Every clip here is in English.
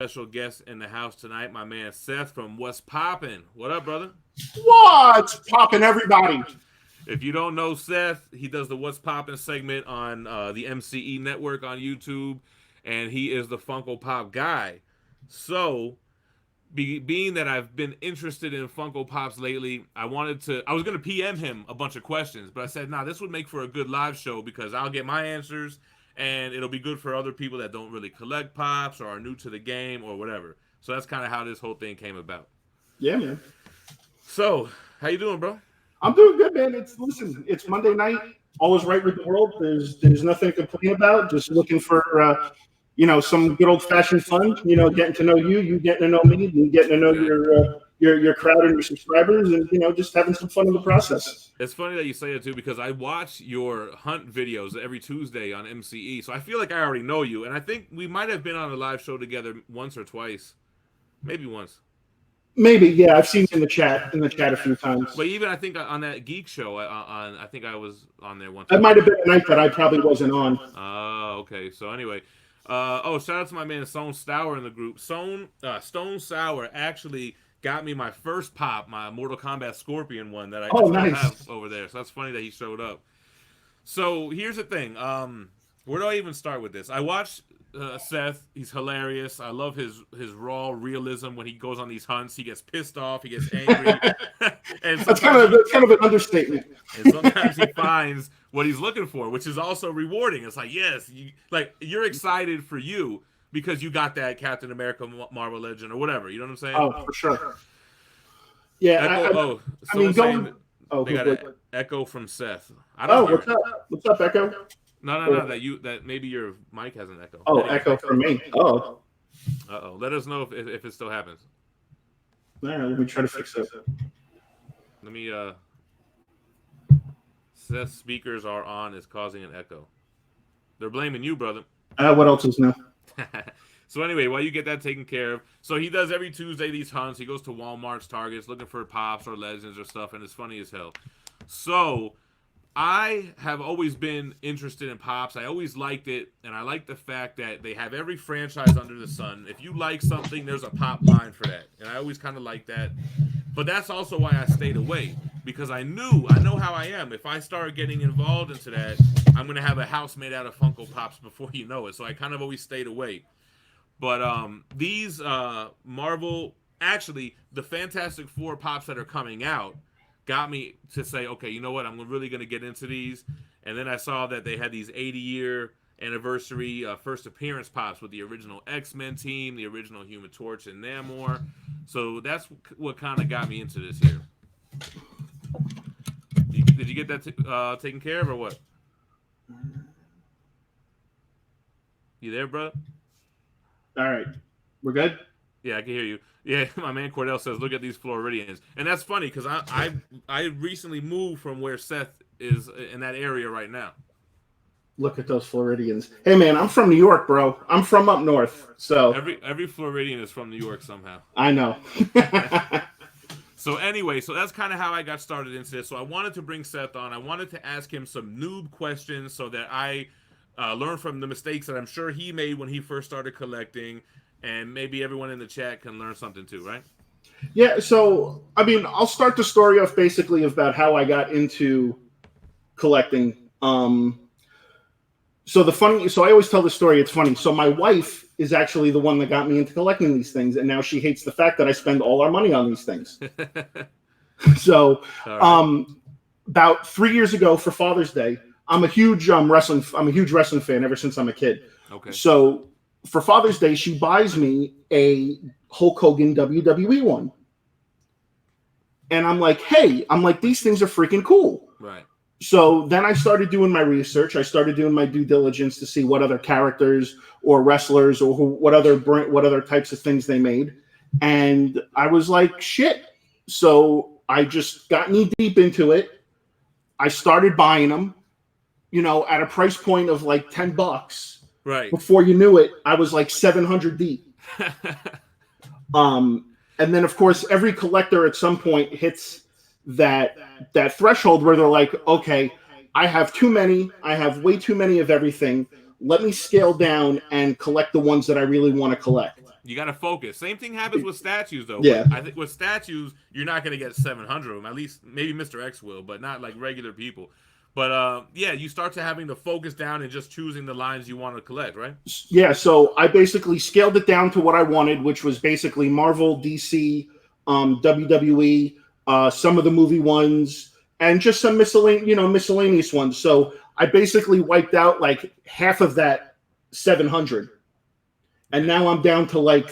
Special guest in the house tonight, my man Seth from What's Poppin. What up, brother? What's poppin', everybody? If you don't know Seth, he does the What's Poppin segment on the MCE network on YouTube, and he is the Funko Pop guy. So, being that I've been interested in Funko Pops lately, I was going to PM him a bunch of questions, but I said, nah, this would make for a good live show because I'll get my answers, and it'll be good for other people that don't really collect Pops or are new to the game or whatever. So that's kind of how this whole thing came about. Yeah, man. So, how you doing, bro? I'm doing good, man. It's Monday night. All is right with the world. There's nothing to complain about. Just looking for some good old fashioned fun. Getting to know you getting to know me, and getting to know your crowd and your subscribers, and just having some fun in the process. It's funny that you say it too because I watch your hunt videos every Tuesday on MCE, so I feel like I already know you, and I think we might have been on a live show together once or twice, maybe once. Maybe, yeah. I've seen you in the chat a few times. But even I think on that geek show, I think I was on there once. That might have been a night that I probably wasn't on. Oh, okay. So anyway, shout out to my man Stone Sour in the group. Stone Sour actually got me my first pop, my Mortal Kombat Scorpion one that I have over there. So that's funny that he showed up. So here's the thing. Where do I even start with this? I watched Seth. He's hilarious. I love his raw realism when he goes on these hunts. He gets pissed off. He gets angry. And that's kind of an understatement. And sometimes he finds what he's looking for, which is also rewarding. It's like, yes, you're excited for you because you got that Captain America Marvel Legend or whatever. You know what I'm saying? Oh, for sure. Yeah. They got an echo from Seth. What's up, Echo? No. That maybe your mic has an echo. Oh, echo from me. Oh. Uh-oh. Let us know if it still happens. All right, let me try to fix it. Let me Seth's speakers are on is causing an echo. They're blaming you, brother. What else is new? So anyway, while you get that taken care of, so he does every Tuesday these hunts. He goes to Walmart's, Targets, looking for Pops or Legends or stuff, and it's funny as hell. So I have always been interested in Pops. I always liked it, and I like the fact that they have every franchise under the sun. If you like something, there's a Pop line for that, and I always kind of like that. But that's also why I stayed away, because I know how I am. If I start getting involved into that, I'm going to have a house made out of Funko Pops before you know it. So I kind of always stayed away. But these Marvel, actually, the Fantastic Four Pops that are coming out got me to say, okay, you know what? I'm really going to get into these. And then I saw that they had these 80-year anniversary first appearance Pops with the original X-Men team, the original Human Torch, and Namor. So that's what kind of got me into this here. Did you get that taken care of or what? You there, bro? All right. We're good? Yeah, I can hear you. Yeah, my man Cordell says, look at these Floridians. And that's funny because I recently moved from where Seth is in that area right now. Look at those Floridians. Hey, man, I'm from New York, bro. I'm from up north. So every Floridian is from New York somehow. I know. So anyway, so that's kind of how I got started into this. So I wanted to bring Seth on. I wanted to ask him some noob questions so that I learn from the mistakes that I'm sure he made when he first started collecting, and maybe everyone in the chat can learn something too, right? Yeah, so, I mean, I'll start the story off basically about how I got into collecting. So I always tell the story, it's funny. So my wife is actually the one that got me into collecting these things, and now she hates the fact that I spend all our money on these things. So, about 3 years ago for Father's Day, I'm a huge wrestling fan ever since I'm a kid. Okay. So for Father's Day, she buys me a Hulk Hogan WWE one. And I'm like, hey, these things are freaking cool. Right. So then I started doing my research. I started doing my due diligence to see what other characters or wrestlers or what other types of things they made. And I was like, shit. So I just got knee deep into it. I started buying them, at a price point of like $10. Right. Before you knew it, I was like 700 deep. And then, of course, every collector at some point hits that threshold where they're like, okay, I have too many. I have way too many of everything. Let me scale down and collect the ones that I really want to collect. You got to focus. Same thing happens with statues, though. Yeah. I think with statues, you're not going to get 700 of them. At least maybe Mr. X will, but not like regular people. But yeah, you start to having to focus down and just choosing the lines you want to collect, right? Yeah, so I basically scaled it down to what I wanted, which was basically Marvel, DC, WWE, some of the movie ones, and just some miscellaneous ones. So I basically wiped out like half of that 700. And now I'm down to like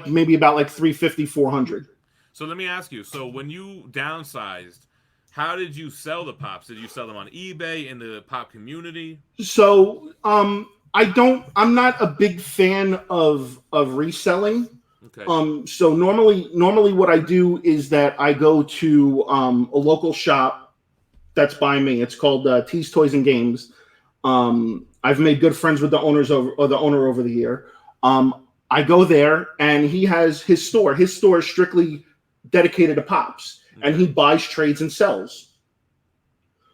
maybe about like 350, 400. So let me ask you. So when you downsized, how did you sell the pops? Did you sell them on eBay in the pop community? So I'm not a big fan of reselling. Okay. So normally what I do is that I go to a local shop that's by me. It's called T's Toys and Games. I've made good friends with the owner over the year. I go there and he has his store. His store is strictly dedicated to pops, and he buys, trades, and sells.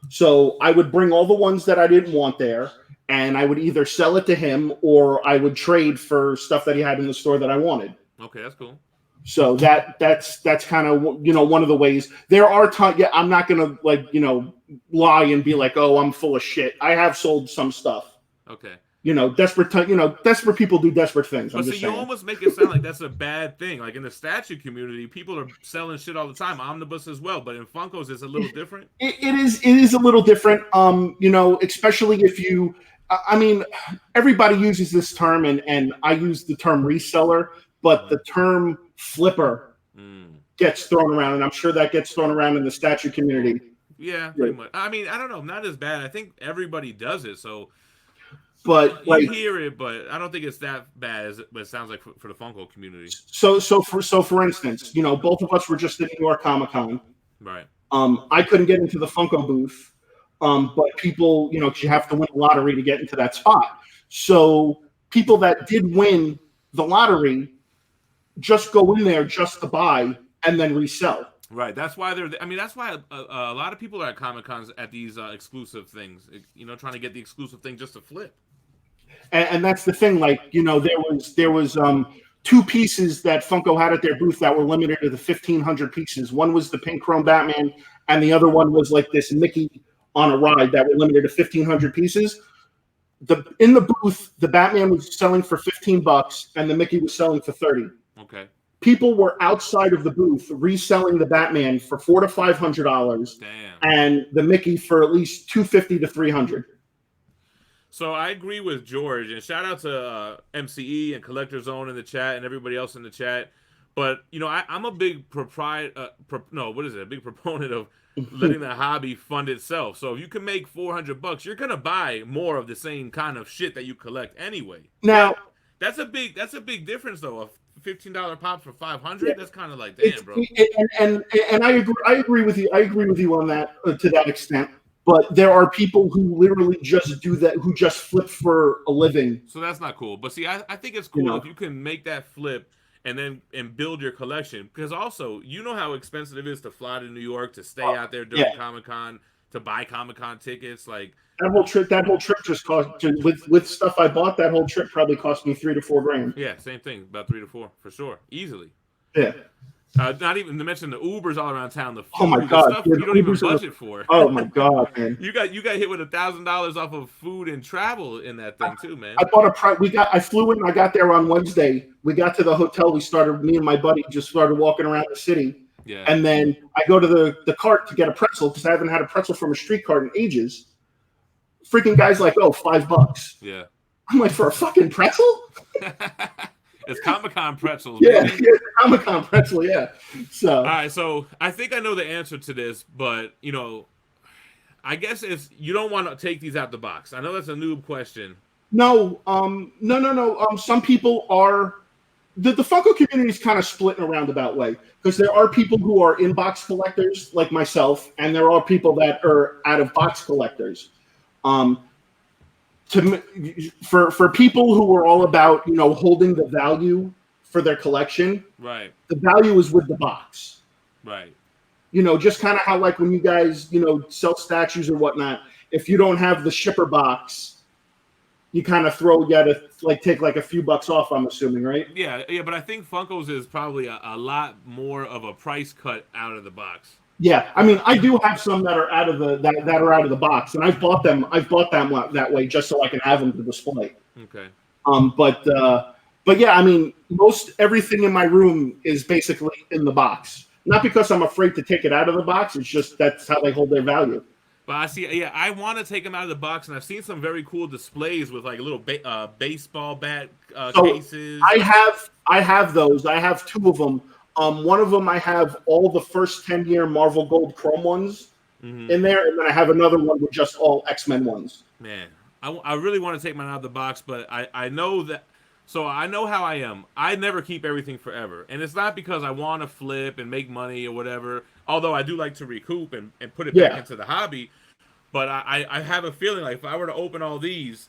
So I would bring all the ones that I didn't want there, and I would either sell it to him or I would trade for stuff that he had in the store that I wanted. Okay, that's cool. So that's kind of one of the ways. There are times. Yeah, I'm not gonna lie and be like, oh, I'm full of shit. I have sold some stuff. Okay. Desperate people do desperate things. But see, you almost make it sound like that's a bad thing. Like in the statue community, people are selling shit all the time, omnibus as well. But in Funkos, it's a little different. It is a little different. Especially if you. I mean, everybody uses this term, and I use the term reseller, but the term flipper gets thrown around, and I'm sure that gets thrown around in the statue community. Yeah, pretty much. I mean, I don't know, not as bad. I think everybody does it, so. But you hear it, but I don't think it's that bad as it sounds like for the Funko community. So for instance, both of us were just at New York Comic Con. Right. I couldn't get into the Funko booth, but people, you have to win the lottery to get into that spot. So people that did win the lottery just go in there just to buy and then resell. Right. That's why that's why a lot of people are at Comic Cons at these exclusive things. Trying to get the exclusive thing just to flip. And that's the thing. Like, there was 2 pieces that Funko had at their booth that were limited to the 1,500 pieces. One was the pink chrome Batman, and the other one was like this Mickey on a ride that were limited to 1,500 pieces. In the booth, the Batman was selling for $15, and the Mickey was selling for $30. Okay. People were outside of the booth reselling the Batman for $400 to $500. Damn. And the Mickey for at least $250 to $300. So I agree with George, and shout out to MCE and Collector Zone in the chat and everybody else in the chat. But I'm a big big proponent of letting the hobby fund itself. So if you can make $400, you're gonna buy more of the same kind of shit that you collect anyway. Now that's a big difference though. A $15 pop for $500. Yeah. That's kind of like damn, bro. And I agree with you. I agree with you on that to that extent. But there are people who literally just do that, who just flip for a living. So that's not cool. But see, I think it's cool if you can make that flip and build your collection. Because also, how expensive it is to fly to New York, to stay out there during Comic-Con, to buy Comic-Con tickets. Like that whole trip just cost, with stuff I bought, that whole trip probably cost me $3 to $4 grand. Yeah, same thing. About 3 to 4 for sure. Easily. Yeah. Not even to mention the Ubers all around town. The food, oh my god, stuff you don't even budget for. Oh my god, man! you got hit with $1,000 off of food and travel in that thing too, man. I bought I flew in. I got there on Wednesday. We got to the hotel. Me and my buddy just started walking around the city. Yeah. And then I go to the cart to get a pretzel because I haven't had a pretzel from a street cart in ages. Freaking guy's like, oh, $5. Yeah. I'm like, for a fucking pretzel? It's Comic-Con pretzels. Yeah, Comic-Con pretzel, yeah. So all right, so I think I know the answer to this, but I guess it's you don't want to take these out the box. I know that's a noob question. No. Some people are the Funko community is kind of split in a roundabout way because there are people who are in-box collectors like myself, and there are people that are out-of-box collectors. For people who are all about holding the value for their collection, right? The value is with the box, right? Just kind of how like when you guys sell statues or whatnot, if you don't have the shipper box, you kind of throw, you gotta like take like a few bucks off, I'm assuming, right? Yeah, but I think Funko's is probably a lot more of a price cut out of the box. Yeah, I mean, I do have some that are out of the that are out of the box, and I've bought them that way just so I can have them to display. Okay. But yeah, I mean, most everything in my room is basically in the box. Not because I'm afraid to take it out of the box. It's just that's how they hold their value. But I see, yeah, I want to take them out of the box, and I've seen some very cool displays with like little baseball bat cases. I have those. I have 2 of them. One of them I have all the first 10-year Marvel Gold Chrome ones in there, and then I have another one with just all X-Men ones. Man, I really want to take mine out of the box, but I know that. So I know how I am. I never keep everything forever. And it's not because I want to flip and make money or whatever, although I do like to recoup and put it back into the hobby. But I have a feeling like if I were to open all these,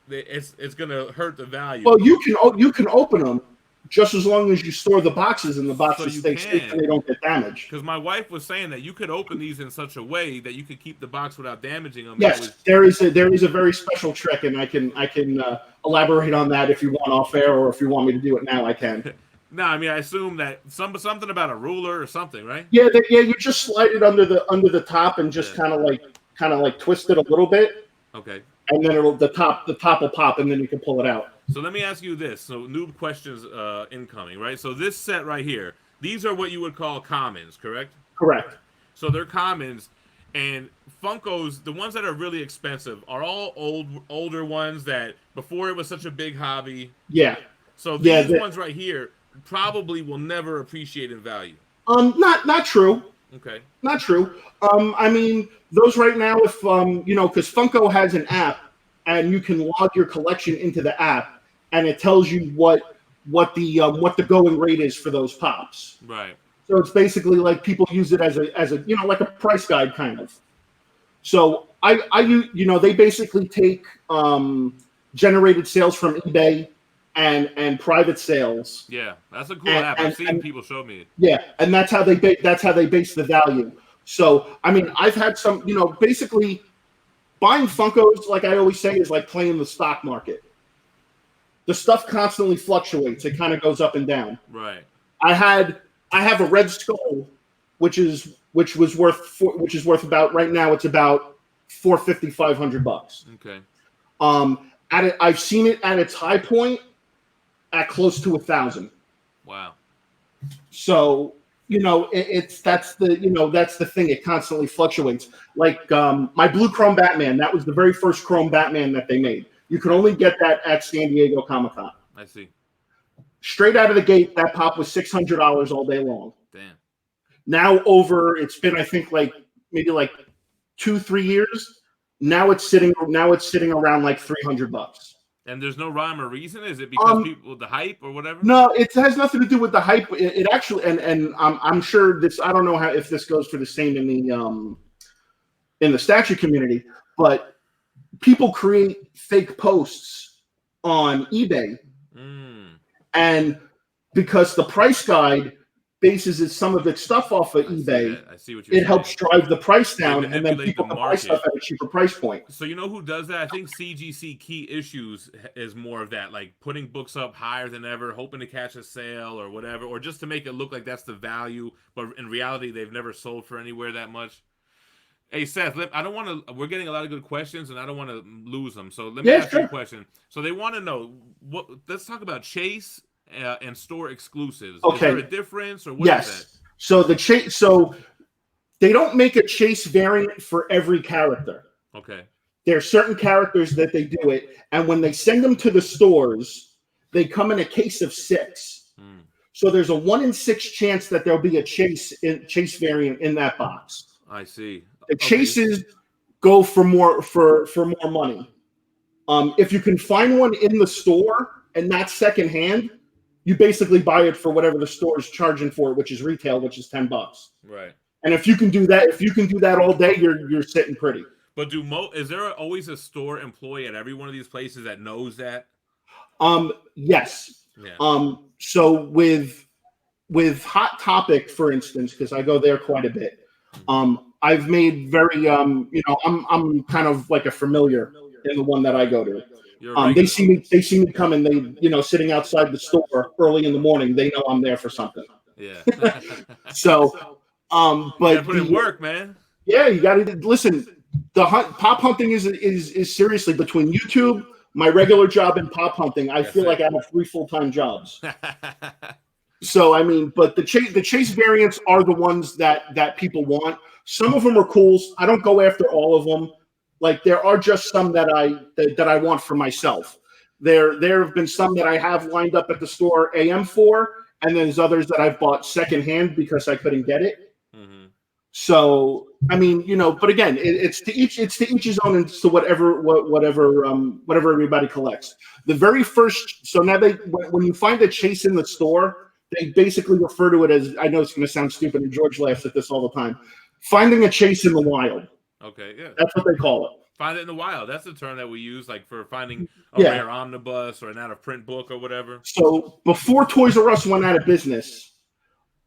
it's going to hurt the value. Well, you can open them just as long as you store the boxes and the boxes stay safe and they don't get damaged. Because my wife was saying that you could open these in such a way that you could keep the box without damaging them. Yes, there is a very special trick, and I can elaborate on that if you want off air, or if you want me to do it now, I can. No, I mean I assume that something about a ruler or something, right? Yeah, you just slide it under the top and just kind of like twist it a little bit. Okay. And then the top will pop, and then you can pull it out. So let me ask you this. So noob questions incoming, right? So this set right here, these are what you would call commons, correct? Correct. So they're commons, and Funkos, the ones that are really expensive, are all older ones that before it was such a big hobby. Yeah. So these ones right here probably will never appreciate in value. Not true. Okay. Not true. I mean, those right now, if because Funko has an app, and you can log your collection into the app, and it tells you what the going rate is for those pops. Right. So it's basically like people use it as a like a price guide kind of. So they basically take generated sales from eBay and private sales. Yeah, that's a cool app. I've seen people show me it. Yeah, and that's how they base the value. So I mean, I've had some, basically buying Funkos, like I always say, is like playing the stock market. The stuff constantly fluctuates. It kind of goes up and down. Right. I have a Red Skull, which was worth about, right now it's about $450, $500. Okay. I've seen it at its high point at close to 1,000. Wow. So that's the thing. It constantly fluctuates. Like my blue Chrome Batman, that was the very first Chrome Batman that they made. You could only get that at San Diego Comic-Con. I see. Straight out of the gate, that pop was $600 all day long. Damn. Now it's been, I think, maybe 2-3 years. Now it's sitting around like $300. And there's no rhyme or reason? Is it because people, the hype or whatever? No, it has nothing to do with the hype. It actually, and I'm sure this. I don't know if this goes for the same in the statue community, but people create fake posts on eBay, and because the price guide bases some of its stuff off of eBay, I see what you're saying. Helps drive the price down, and then people can buy stuff at a cheaper price point. So you know who does that? I think CGC Key Issues is more of that, like putting books up higher than ever, hoping to catch a sale or whatever, or just to make it look like that's the value, but in reality they've never sold for anywhere that much. Hey Seth, I don't want to. We're getting a lot of good questions, and I don't want to lose them. So let me ask you a question. So they want to know what. Let's talk about Chase and store exclusives. Okay. Is there a difference, or what is that? So the Chase. So they don't make a Chase variant for every character. Okay. There are certain characters that they do it, and when they send them to the stores, they come in a case of 6. So there's a 1 in 6 chance that there'll be a Chase variant in that box. I see. The Chases go for more money. If you can find one in the store and not secondhand, you basically buy it for whatever the store is charging for it, which is retail, which is $10. Right. And if you can do that all day, you're sitting pretty. But is there always a store employee at every one of these places that knows that? Yes. Yeah. So with Hot Topic, for instance, because I go there quite a bit, I've made very I'm kind of like a familiar in the one that I go to. They see me coming. They, sitting outside the store early in the morning. They know I'm there for something. Yeah. So, but you put in work, man. Yeah, you got to listen. The pop hunting is seriously between YouTube, my regular job, and pop hunting. I feel like I have 3 full-time jobs. So I mean, but the chase variants are the ones that people want. Some of them are cool. I don't go after all of them. Like there are just some that I want for myself. There have been some that I have lined up at the store AM for, and then there's others that I've bought secondhand because I couldn't get it. Mm-hmm. So I mean, but again, it's to each his own, and to whatever everybody collects. The very first, so now when you find a chase in the store, they basically refer to it as, I know it's going to sound stupid, and George laughs at this all the time, finding a chase in the wild. Okay, yeah. That's what they call it. Find it in the wild. That's the term that we use, like for finding a rare omnibus or an out-of-print book or whatever. So before Toys R Us went out of business,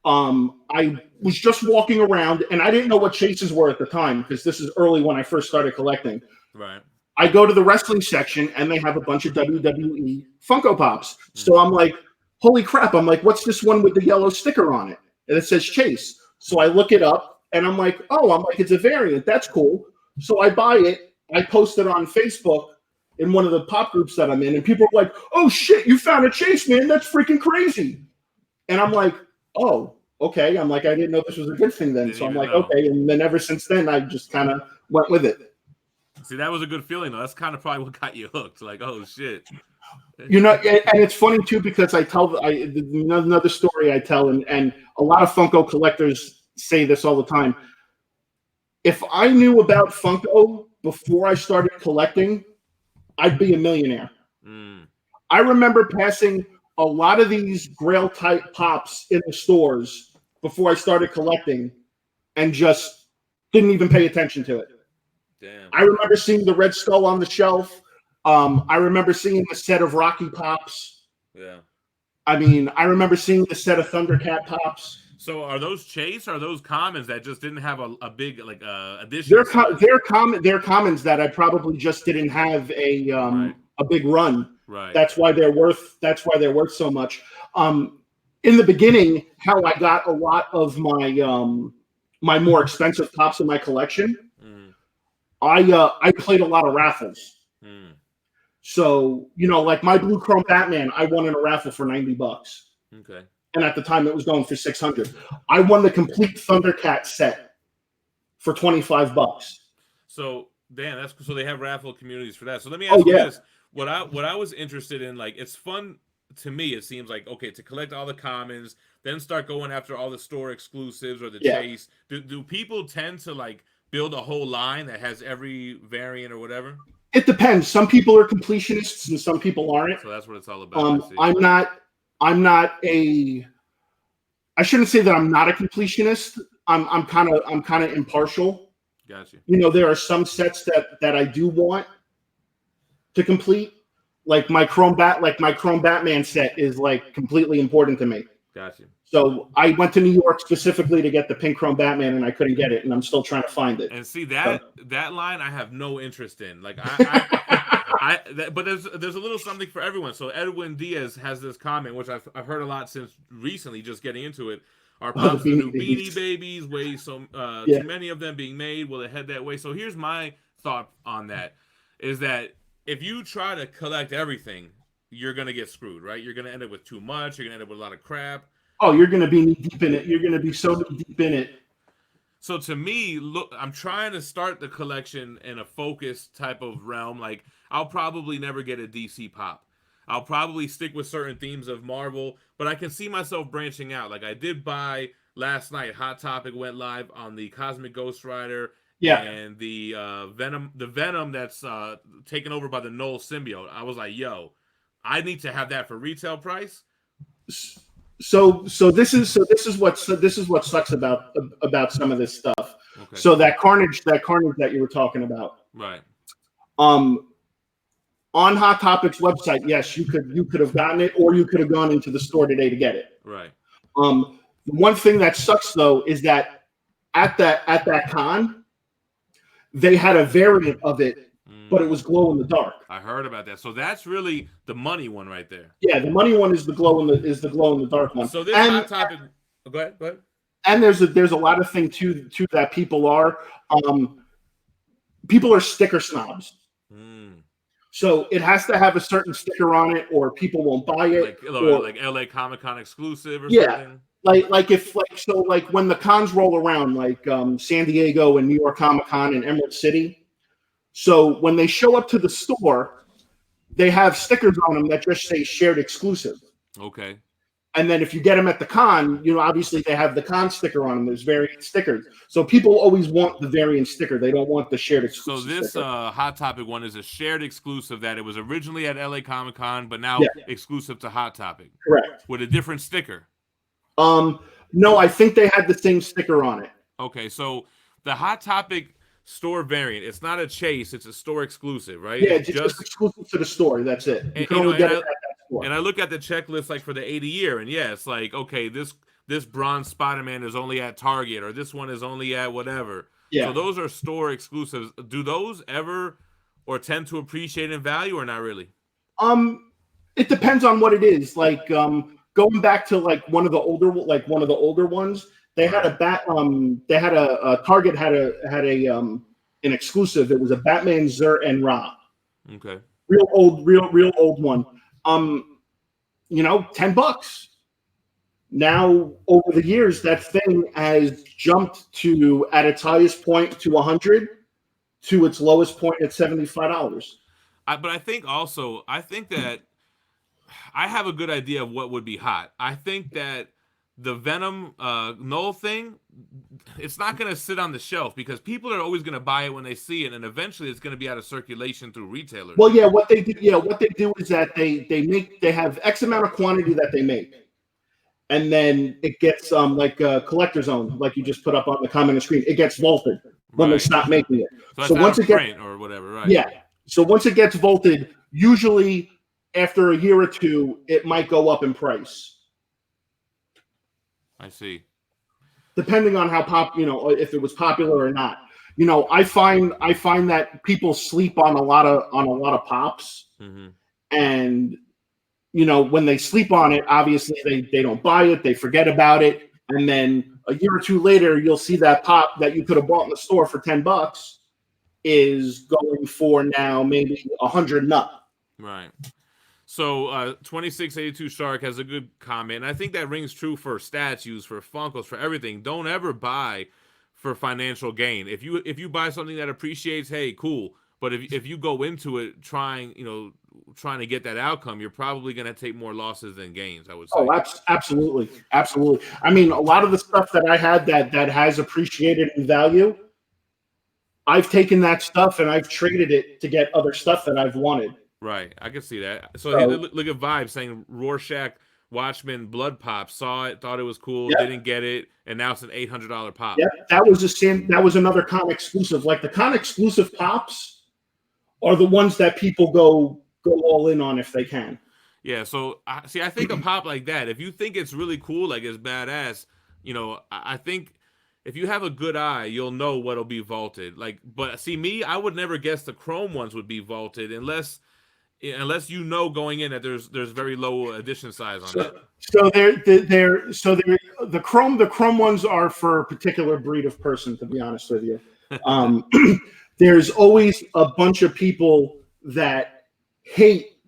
I was just walking around, and I didn't know what chases were at the time, because this is early when I first started collecting. Right. I go to the wrestling section, and they have a bunch of WWE Funko Pops. Mm-hmm. So I'm like, holy crap. I'm like, what's this one with the yellow sticker on it? And it says Chase. So I look it up, and I'm like, it's a variant. That's cool. So I buy it. I post it on Facebook in one of the pop groups that I'm in, and people are like, oh, shit, you found a Chase, man. That's freaking crazy. And I'm like, oh, okay. I'm like, I didn't know this was a good thing then. So I'm like, okay. And then ever since then, I just kind of went with it. See, that was a good feeling, though. That's kind of probably what got you hooked. Like, oh, shit. And it's funny, too, because I tell another story I tell, and a lot of Funko collectors say this all the time. If I knew about Funko before I started collecting, I'd be a millionaire. Mm. I remember passing a lot of these Grail-type pops in the stores before I started collecting and just didn't even pay attention to it. Damn. I remember seeing the Red Skull on the shelf. I remember seeing the set of Rocky Pops. Yeah. I mean, I remember seeing the set of Thundercat Pops. So are those Chase? Or are those commons that just didn't have a big addition? They're commons that I probably just didn't have a big run. Right. That's why they're worth so much. In the beginning, how I got a lot of my my more expensive pops in my collection, I played a lot of raffles. Mm. So, like my Blue Chrome Batman, I won in a raffle for $90. Okay. And at the time it was going for $600. I won the complete Thundercat set for $25. So, Dan, so they have raffle communities for that. So let me ask you this. What I was interested in, like, it's fun to me, it seems like, okay, to collect all the commons, then start going after all the store exclusives or the chase. Do people tend to like build a whole line that has every variant or whatever? It depends. Some people are completionists and some people aren't. So that's what it's all about. I shouldn't say that I'm not a completionist. I'm kind of impartial. Gotcha. There are some sets that I do want to complete. Like my Chrome Batman set is like completely important to me. Gotcha. So I went to New York specifically to get the pink Chrome Batman, and I couldn't get it, and I'm still trying to find it. And see that line I have no interest in. Like but there's a little something for everyone. So Edwin Diaz has this comment, which I've heard a lot since recently, just getting into it. Are pops the new Beanie Babies? Too many of them being made? Will it head that way? So here's my thought on that: is that if you try to collect everything, you're gonna get screwed, right? You're gonna end up with too much. You're gonna end up with a lot of crap. Oh, you're gonna be knee deep in it. You're gonna be so deep in it. So to me, look, I'm trying to start the collection in a focused type of realm. Like, I'll probably never get a DC pop. I'll probably stick with certain themes of Marvel, but I can see myself branching out. Like I did buy last night. Hot Topic went live on the Cosmic Ghost Rider. Yeah. And the Venom that's taken over by the Null symbiote. I was like, yo, I need to have that for retail price. So this is what sucks about some of this stuff. Okay. So that carnage that you were talking about. Right. On Hot Topic's website, yes, you could have gotten it, or you could have gone into the store today to get it. Right. One thing that sucks though is that at that con, they had a variant of it but it was glow in the dark. I heard about that. So that's really the money one right there. Yeah, the money one is the glow in the dark one. So this hot topic. Go ahead. Go ahead. And there's a lot of thing too that people are sticker snobs. So it has to have a certain sticker on it, or people won't buy it. Like LA Comic-Con exclusive or something. Like when the cons roll around, like San Diego and New York Comic-Con and Emerald City. So when they show up to the store, they have stickers on them that just say shared exclusive. Okay. And then if you get them at the con, obviously they have the con sticker on them. There's variant stickers. So people always want the variant sticker. They don't want the shared exclusive. So this sticker. Hot Topic one is a shared exclusive that it was originally at LA Comic-Con, but now exclusive to Hot Topic. Correct. With a different sticker. No, I think they had the same sticker on it. Okay, so the Hot Topic store variant, it's not a chase, it's a store exclusive, right? Yeah, just exclusive to the store. That's it. You can only get it at that store. And I look at the checklist like for the 80 year, and yeah, it's like, okay, this bronze Spider-Man is only at Target, or this one is only at whatever. Yeah. So those are store exclusives. Do those ever or tend to appreciate in value or not really? It depends on what it is. Like going back to like one of the older ones, they had a Target had an exclusive. It was a Batman Zur and Ra. Okay. Real old one. $10. Now over the years, that thing has jumped to at its highest point to $100, to its lowest point at $75. But I think that I have a good idea of what would be hot. I think that the Venom Null thing, it's not going to sit on the shelf because people are always going to buy it when they see it, and eventually it's going to be out of circulation through retailers. Well, yeah, what they do is that they have X amount of quantity that they make, and then it gets like a collector's own, like you just put up on the comment screen. It gets vaulted when they stop making it. So once it gets or whatever, right? Yeah. So once it gets vaulted, usually after a year or two, it might go up in price. I see. Depending on how if it was popular or not. I find that people sleep on a lot of pops, and when they sleep on it, obviously they don't buy it, they forget about it, and then a year or two later, you'll see that pop that you could have bought in the store for $10 is going for now maybe $100 nut. Right. So 2682 Shark has a good comment, and I think that rings true for statues, for Funkos, for everything. Don't ever buy for financial gain. If you buy something that appreciates, hey, cool. But if you go into it trying to get that outcome, you're probably going to take more losses than gains, I would say. Oh, absolutely. I mean, a lot of the stuff that I had that has appreciated in value, I've taken that stuff and I've traded it to get other stuff that I've wanted. Right, I can see that. So look at Vibe saying Rorschach Watchmen Blood Pop, saw it, thought it was cool, didn't get it, and now it's an $800 pop. Yeah, that was another con exclusive. Like the con exclusive pops are the ones that people go all in on if they can. Yeah, so I think a pop like that, if you think it's really cool, like it's badass, I think if you have a good eye, you'll know what'll be vaulted. But see me, I would never guess the chrome ones would be vaulted unless going in that there's very low edition size on it. So the chrome ones are for a particular breed of person, to be honest with you. There's always a bunch of people that hate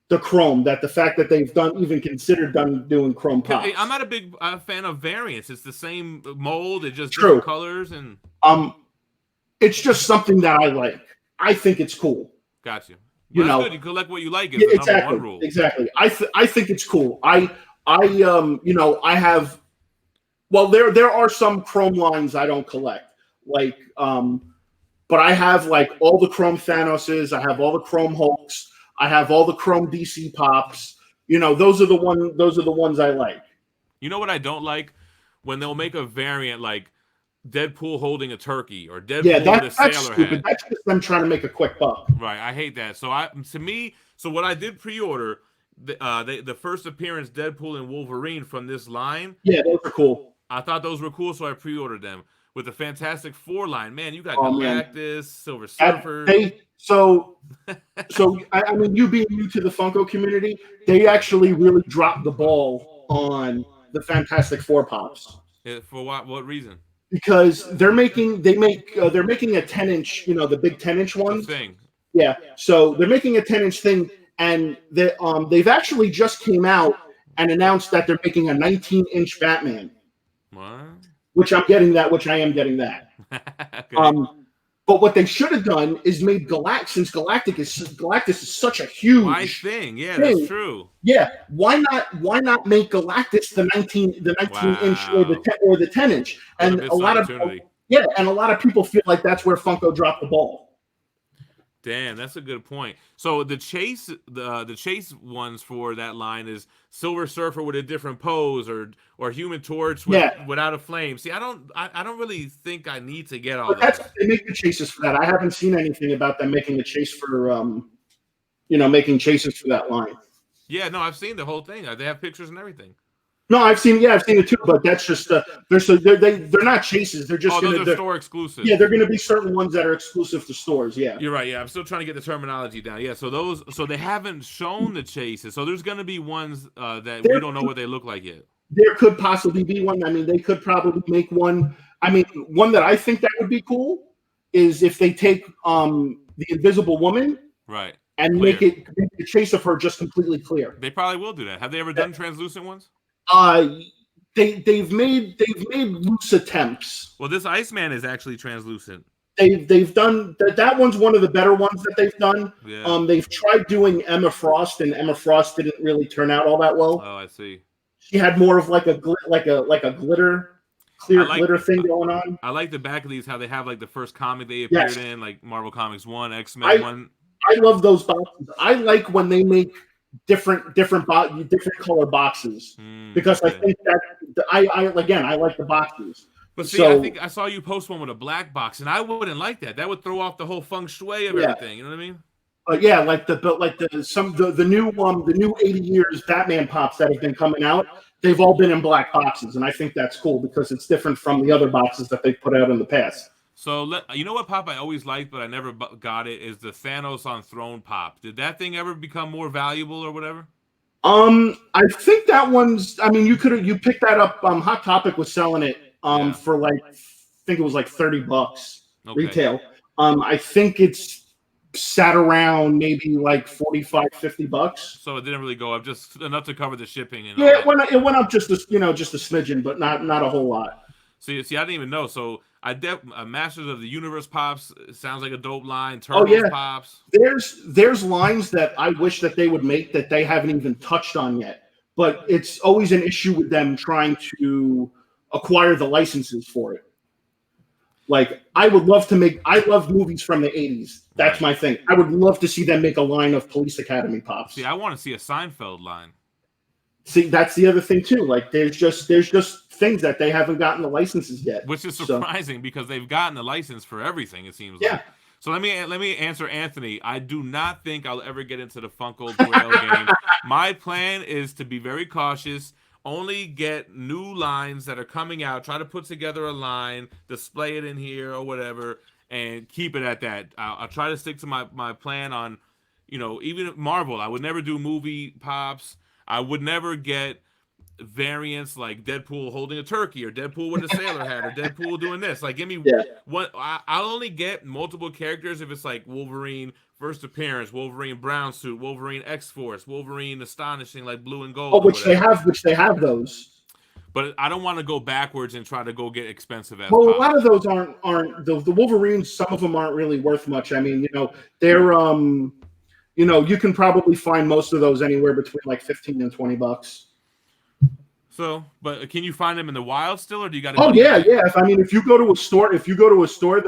the chrome, that the fact that they've considered doing chrome pops. I'm not a big fan of variants. It's the same mold, it's just different colors, and it's just something that I like. I think it's cool. Got you. That's good. You collect what you like is the number one rule. Exactly. I think it's cool. I have. Well, there are some chrome lines I don't collect, but I have like all the chrome Thanoses. I have all the chrome Hulks. I have all the chrome DC pops. Those are the ones I like. You know what I don't like? When they'll make a variant like Deadpool holding a turkey or Deadpool with a sailor hat. That's just them trying to make a quick buck. Right, I hate that. So what I did pre-order, the first appearance Deadpool and Wolverine from this line. Yeah, those are cool. I thought those were cool, so I pre-ordered them with the Fantastic Four line. Man, you got Galactus, Silver Surfer. So I mean, you being new to the Funko community, they actually really dropped the ball on the Fantastic Four pops. For what reason? Because they're making a 10-inch, the big 10-inch ones. The thing. Yeah. So they're making a 10-inch thing, and they've actually just came out and announced that they're making a 19-inch Batman. What? Which I am getting that. Okay. But what they should have done is made since Galactus is such a huge thing. Yeah, thing, that's true. Yeah, why not make Galactus the 19-inch or the 10-inch? And a lot of people feel like that's where Funko dropped the ball. Damn, that's a good point. So the chase ones for that line is Silver Surfer with a different pose, or Human Torch without a flame. See, I don't really think I need to get all that. They make the chases for that. I haven't seen anything about them making a chase for making chases for that line. Yeah, no, I've seen the whole thing. They have pictures and everything. No, I've seen it too, but that's just they're not chases. They're just they're store exclusive. Yeah, they're going to be certain ones that are exclusive to stores. Yeah, you're right. Yeah, I'm still trying to get the terminology down. Yeah, so they haven't shown the chases. So there's going to be ones that we don't know what they look like yet. There could possibly be one. I mean, they could probably make one. I mean, one that I think that would be cool is if they take the Invisible Woman, right, and make the chase of her just completely clear. They probably will do that. Have they ever done translucent ones? They've made loose attempts. Well, this Iceman is actually translucent. They've done that one's one of the better ones that they've done. Yeah. They've tried doing Emma Frost, and Emma Frost didn't really turn out all that well. Oh, I see. She had more of like a glitter thing going on. I like the back of these, how they have like the first comic they appeared in, like Marvel Comics 1, X-Men 1. I love those boxes. I like when they make different color boxes because I think that I like the boxes. But see, I think I saw you post one with a black box, and I wouldn't like that. That would throw off the whole feng shui of everything. You know what I mean? Yeah, the new 80 years Batman pops that have been coming out, they've all been in black boxes, and I think that's cool because it's different from the other boxes that they've put out in the past. So, you know what pop I always liked, but I never got it, is the Thanos on Throne pop. Did that thing ever become more valuable or whatever? I think that one's. I mean, you picked that up. Hot Topic was selling it for like, I think it was like $30 retail. I think it's sat around maybe like $45-$50. So it didn't really go up, just enough to cover the shipping. And it went up just a smidgen, but not a whole lot. See, I didn't even know. So Masters of the Universe pops sounds like a dope line. Turtles pops. There's lines that I wish that they would make that they haven't even touched on yet. But it's always an issue with them trying to acquire the licenses for it. Like I love movies from the 80s. That's my thing. I would love to see them make a line of Police Academy pops. See, I want to see a Seinfeld line. See, that's the other thing too. Like there's just things that they haven't gotten the licenses yet. Which is surprising because they've gotten the license for everything, it seems like. So let me answer Anthony. I do not think I'll ever get into the Funko Grail game. My plan is to be very cautious, only get new lines that are coming out, try to put together a line, display it in here or whatever, and keep it at that. I'll try to stick to my plan on, even Marvel. I would never do movie pops. I would never get variants like Deadpool holding a turkey or Deadpool with a sailor hat or Deadpool doing this. Like, give me one. I'll only get multiple characters if it's like Wolverine first appearance, Wolverine brown suit, Wolverine X-Force, Wolverine astonishing like blue and gold. Which they have those. But I don't want to go backwards and try to go get expensive as well. pops. A lot of those aren't the Wolverines. Some of them aren't really worth much. I mean, they're you can probably find most of those anywhere between like $15 and $20. So, but can you find them in the wild still, or do you got to? Oh yeah. If you go to a store,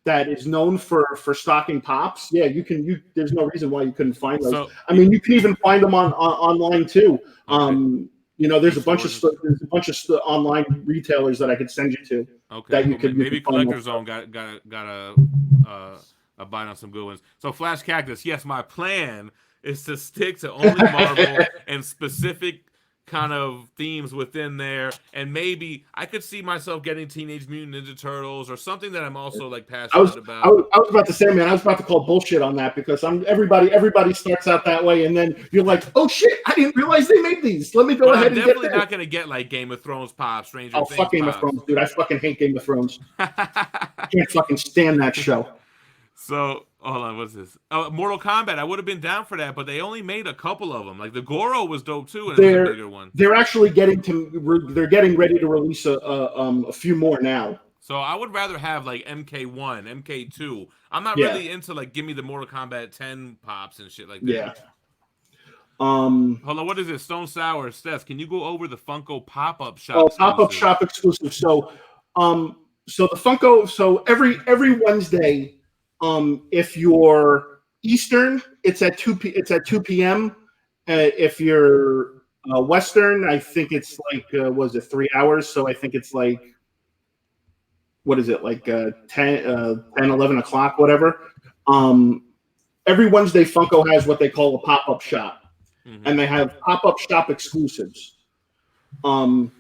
that is known for stocking pops, you can. There's no reason why you couldn't find those. So, you can even find them online too. Okay. There's a bunch of online retailers that I could send you to. Okay. That you could maybe Collector Zone got a bite on some good ones. So Flash Cactus, yes, my plan is to stick to only Marvel and specific kind of themes within there, and maybe I could see myself getting Teenage Mutant Ninja Turtles or something that I'm also like passionate about. I was about to say, man, I was about to call bullshit on that because everybody starts out that way, and then you're like, oh shit, I didn't realize they made these. Let me go ahead and get that. I'm definitely not gonna get like Game of Thrones pops, Stranger Things. Fuck Game of Thrones, dude. I fucking hate Game of Thrones. Can't fucking stand that show. So hold on, what's this? Mortal Kombat. I would have been down for that, but they only made a couple of them. Like the Goro was dope too, and it was a bigger one. They're actually getting ready to release a few more now. So I would rather have like MK1, MK2. I'm not really into like give me the Mortal Kombat 10 pops and shit like that. Yeah. Hold on, what is this? Stone Sour, Seth, can you go over the Funko pop-up shop? Oh, pop-up shop exclusive. So the Funko. So every Wednesday. If you're Eastern, it's at 2 p.m. If you're Western, I think it's like was it 3 hours? So I think it's like what is it like 10, 11 o'clock, whatever. Every Wednesday, Funko has what they call a pop-up shop, and they have pop-up shop exclusives. So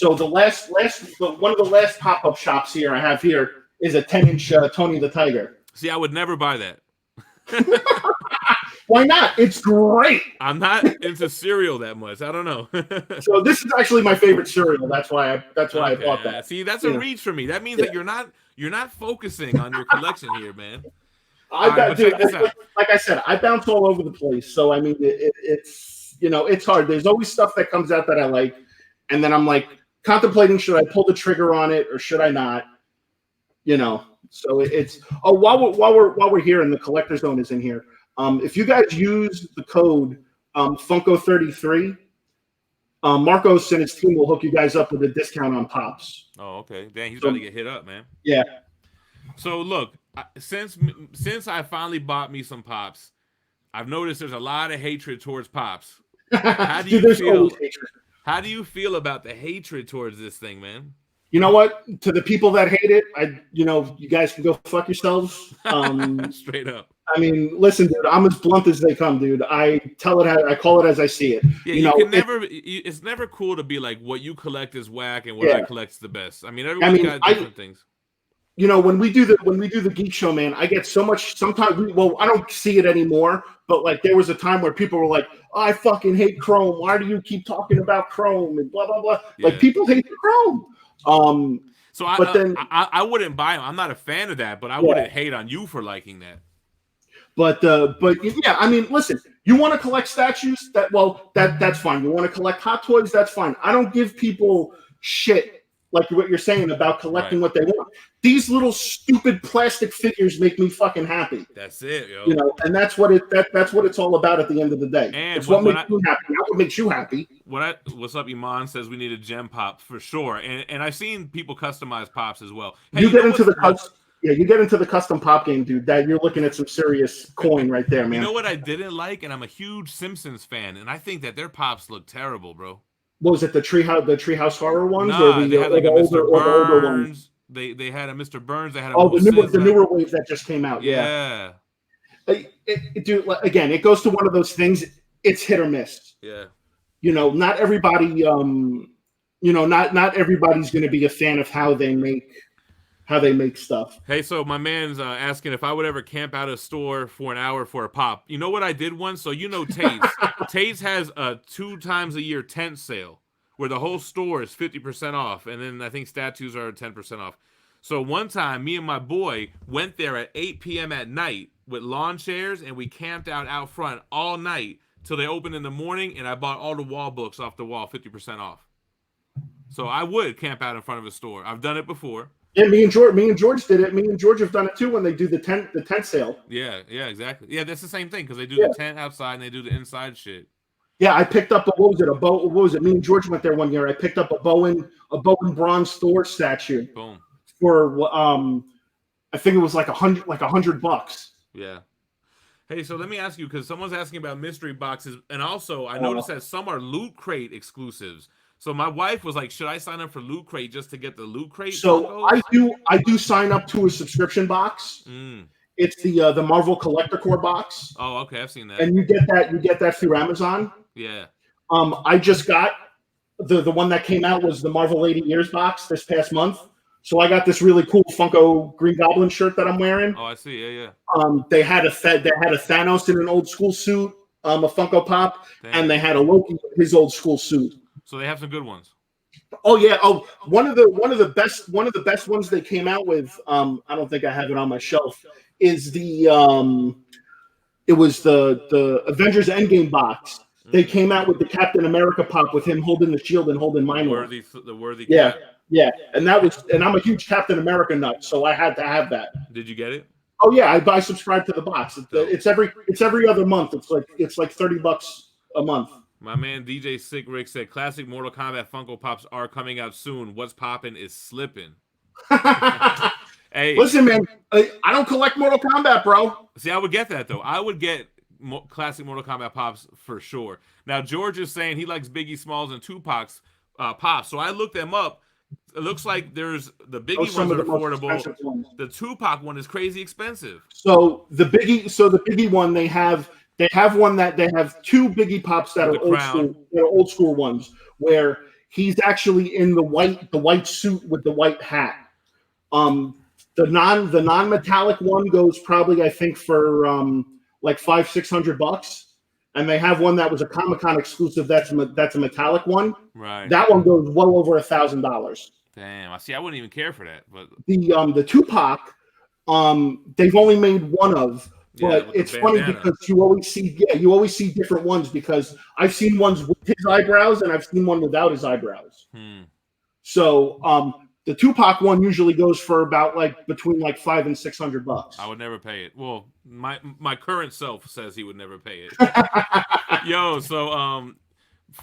one of the last pop-up shops here I have here is a 10-inch Tony the Tiger. See, I would never buy that. Why not? It's great. I'm not into cereal that much. I don't know. So this is actually my favorite cereal. That's why I bought that. See, that's a reach for me. That means that you're not focusing on your collection here, man. Like I said, I bounce all over the place. So I mean, it's it's hard. There's always stuff that comes out that I like, and then I'm like contemplating: should I pull the trigger on it or should I not? So it's while we're here and the collector zone is in here. If you guys use the code Funko33, Marcos and his team will hook you guys up with a discount on pops. Oh, okay. Dang, he's trying to get hit up, man. Yeah. So look, since I finally bought me some pops, I've noticed there's a lot of hatred towards pops. How do you feel? How do you feel about the hatred towards this thing, man? You know what? To the people that hate it, you guys can go fuck yourselves. Straight up. I mean, listen, dude. I'm as blunt as they come, dude. I call it as I see it. Yeah, it's never cool to be like what you collect is whack and what I collect's the best. I mean, everyone's got different things. When we do the geek show, man, I get so much. Sometimes, I don't see it anymore. But like, there was a time where people were like, oh, "I fucking hate Chrome. Why do you keep talking about Chrome and blah blah blah?" Yeah. Like, people hate the Chrome. So I wouldn't buy them. I'm not a fan of that, but I wouldn't hate on you for liking that. But yeah, I mean, listen, you want to collect statues? That's fine. You want to collect Hot Toys? That's fine. I don't give people shit like what you're saying about collecting what they want. These little stupid plastic figures make me fucking happy. That's it, yo. And that's what it's all about at the end of the day. And it's what makes you happy, not what makes you happy. What's up, Iman says we need a gem pop for sure. And I've seen people customize pops as well. Hey, you get into the custom pop game, dude. That you're looking at some serious coin right there, man. You know what I didn't like, and I'm a huge Simpsons fan, and I think that their pops look terrible, bro. What was it, the Treehouse Horror ones? Nah, they had like a Mr. Burns. They had a Mr. Burns. They had the newer wave that just came out. Yeah. Dude, again, it goes to one of those things. It's hit or miss. Yeah. Not everybody. Not everybody's going to be a fan of how they make stuff. Hey, so my man's asking if I would ever camp out a store for an hour for a pop. You know what I did once? So Tate's. Tate's has a 2 times a year tent sale where the whole store is 50% off, and then I think statues are 10% off. So one time, me and my boy went there at 8 p.m. at night with lawn chairs, and we camped out front all night till they opened in the morning, and I bought all the wall books off the wall 50% off. So I would camp out in front of a store. I've done it before. Yeah, me and George did it. Me and George have done it too when they do the tent sale. Yeah, exactly. Yeah, that's the same thing because they do the tent outside and they do the inside shit. Yeah, I picked up what was it? Me and George went there one year. I picked up a Bowen bronze Thor statue. Boom. For I think it was like $100. Yeah. Hey, so let me ask you, because someone's asking about mystery boxes, and also I noticed that some are Loot Crate exclusives. So my wife was like, should I sign up for Loot Crate just to get the Loot Crate? So I do sign up to a subscription box. It's the Marvel Collector Core box. Oh, okay, I've seen that. And you get that through Amazon. Yeah. I just got the one that came out was the Marvel 80 Years box this past month. So I got this really cool Funko Green Goblin shirt that I'm wearing. Oh, I see. Yeah. They had a Thanos in an old school suit, a Funko Pop, Damn. and they had a Loki in his old school suit. So they have some good ones. Oh yeah. Oh, one of the best ones they came out with. I don't think I have it on my shelf. Is the it was the Avengers Endgame box. They came out with the Captain America pop with him holding the shield and holding Mine. The worthy. Yeah, cap. yeah. And I'm a huge Captain America nut, so I had to have that. Did you get it? Oh yeah, I subscribe to the box. It's every other month. It's like $30 a month. My man DJ Sick Rick said, "Classic Mortal Kombat Funko Pops are coming out soon. What's poppin' is slipping." Hey, listen, man, I don't collect Mortal Kombat, bro. See, I would get that though. I would get classic Mortal Kombat Pops for sure. Now George is saying he likes Biggie Smalls and Tupac's pops, so I looked them up. It looks like there's the Biggie ones are affordable. The Tupac one is crazy expensive. So the Biggie one, they have one that they have two Biggie Pops that are old school. They're old school ones where he's actually in the white suit with the white hat. The non-metallic one goes probably, I think, for like $500-600, and they have one that was a Comic-Con exclusive. That's a metallic one. Right. That one goes well over $1,000. Damn, I see. I wouldn't even care for that. But the Tupac, they've only made one of. But it's funny because you always see different ones, because I've seen ones with his eyebrows and I've seen one without his eyebrows. So the Tupac one usually goes for about between $500 and $600. I would never pay it. Well, my current self says he would never pay it. Yo, so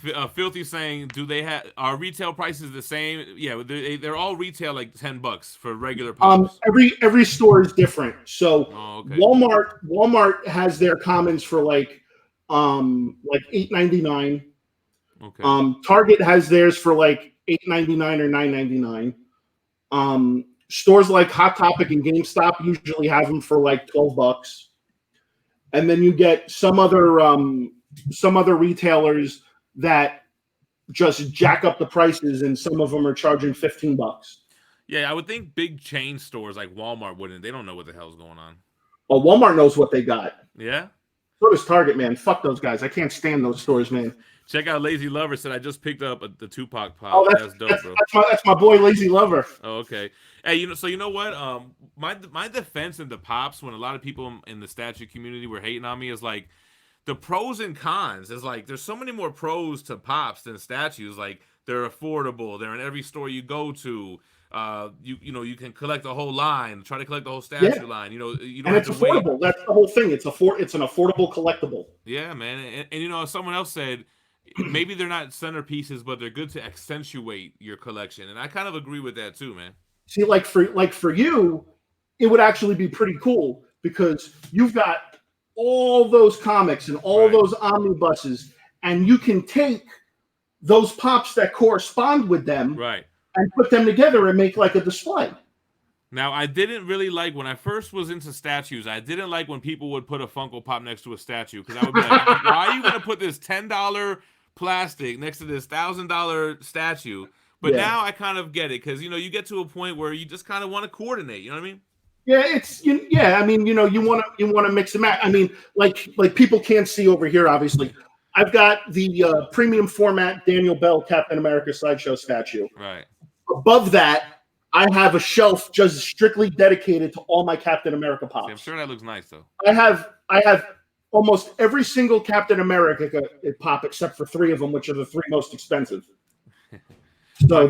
Phillthy saying, do they have our retail prices the same? Yeah, they're all retail like $10 for regular pops. Every store is different. So okay. Walmart has their commons for $8.99. Okay. Target has theirs for $8.99 or $9.99. Stores like Hot Topic and GameStop usually have them for $12. And then you get some other retailers that just jack up the prices, and some of them are charging $15. Yeah, I would think big chain stores like Walmart wouldn't. They don't know what the hell's going on. Well, Walmart knows what they got. Yeah? So does Target, man. Fuck those guys. I can't stand those stores, man. Check out Lazy Lover said, I just picked up the Tupac pop. Oh, that's dope, bro. That's my boy Lazy Lover. Oh, okay. Hey, you know what? My defense in the pops, when a lot of people in the statue community were hating on me, is the pros and cons is there's so many more pros to pops than statues. They're affordable. They're in every store you go to. You can collect the whole line. Try to collect the whole statue line. You don't have it's affordable. Wait. That's the whole thing. It's an affordable collectible. Yeah, man. And someone else said maybe they're not centerpieces, but they're good to accentuate your collection. And I kind of agree with that too, man. See, for you, it would actually be pretty cool because you've got all those comics and all those omnibuses, and you can take those pops that correspond with them, and put them together and make a display. Now, I didn't really like when I first was into statues. I didn't like when people would put a Funko Pop next to a statue, because I would be like, "Why are you going to put this $10 plastic next to this $1,000 statue?" But now I kind of get it, because you get to a point where you just kind of want to coordinate. You know what I mean? Yeah, I mean, you want to mix and match. I mean, like people can't see over here, obviously. I've got the premium format Daniel Bell Captain America Sideshow statue. Right. Above that, I have a shelf just strictly dedicated to all my Captain America pops. See, I'm sure that looks nice, though. I have almost every single Captain America pop except for 3 of them, which are the 3 most expensive. So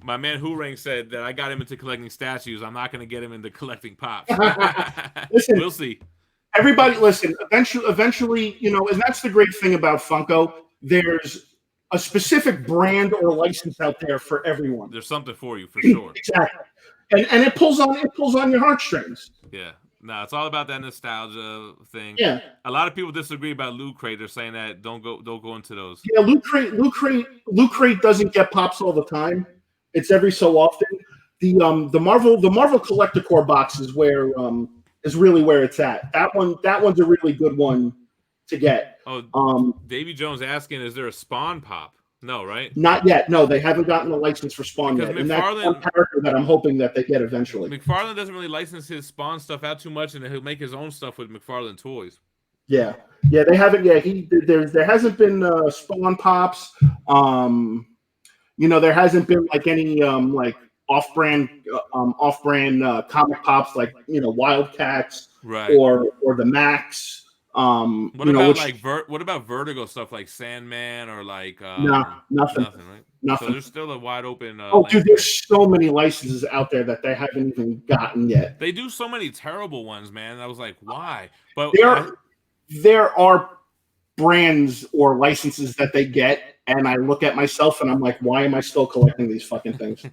my man Hoorang said that I got him into collecting statues. I'm not going to get him into collecting pops. Listen, we'll see. Everybody, listen. Eventually, and that's the great thing about Funko. There's a specific brand or license out there for everyone. There's something for you, for sure. Exactly, and it pulls on your heartstrings. Yeah. No, it's all about that nostalgia thing. Yeah. A lot of people disagree about Loot Crate. They're saying that don't go into those. Yeah, Loot Crate doesn't get pops all the time. It's every so often. The Marvel Collector Core box is is really where it's at. That one's a really good one to get. Oh, Davy Jones asking, is there a Spawn pop? No, right? Not yet. No, they haven't gotten the license for Spawn Because yet, and that's one McFarlane character that I'm hoping that they get eventually. McFarlane doesn't really license his Spawn stuff out too much, and he'll make his own stuff with McFarlane toys. Yeah, they haven't. Yeah, there hasn't been Spawn pops. There hasn't been like any like off-brand comic pops like Wildcats, right, or the Max. What about what about Vertigo stuff like Sandman or like nothing, right? Nothing. So there's still a wide open. Dude, there's so many licenses out there that they haven't even gotten yet. They do so many terrible ones, man. I was like, why? But there are brands or licenses that they get, and I look at myself and I'm like, why am I still collecting these fucking things?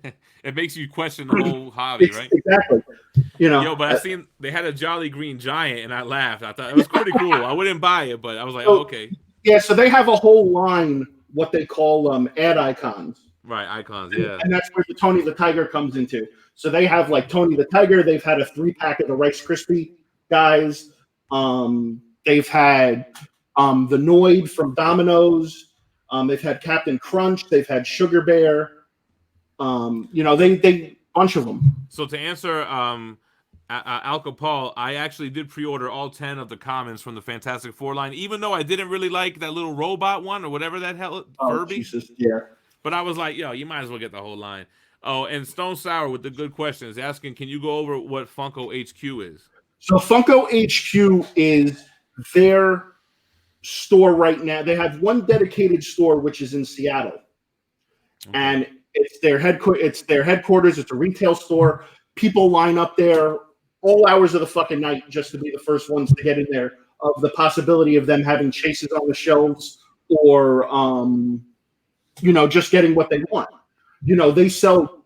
It makes you question the whole hobby, right? Exactly. But I seen they had a Jolly Green Giant, and I laughed. I thought it was pretty cool. I wouldn't buy it, but I was like, okay. Yeah, so they have a whole line, what they call ad icons. Right, icons, yeah. And that's where the Tony the Tiger comes into. So they have like Tony the Tiger. They've had a 3-pack of the Rice Krispie guys. They've had the Noid from Domino's. They've had Captain Crunch. They've had Sugar Bear. They bunch of them. So to answer Al Capal, I actually did pre-order all 10 of the commons from the Fantastic Four line, even though I didn't really like that little robot one or whatever that hell, Furby. Jesus, yeah. But I was like, yo, you might as well get the whole line. Oh, and Stone Sour with the good questions asking, can you go over what Funko HQ is? So Funko HQ is their store right now. They have one dedicated store, which is in Seattle. Okay. And it's their headquarters. It's a retail store. People line up there all hours of the fucking night just to be the first ones to get in there, of the possibility of them having chases on the shelves or, just getting what they want. They sell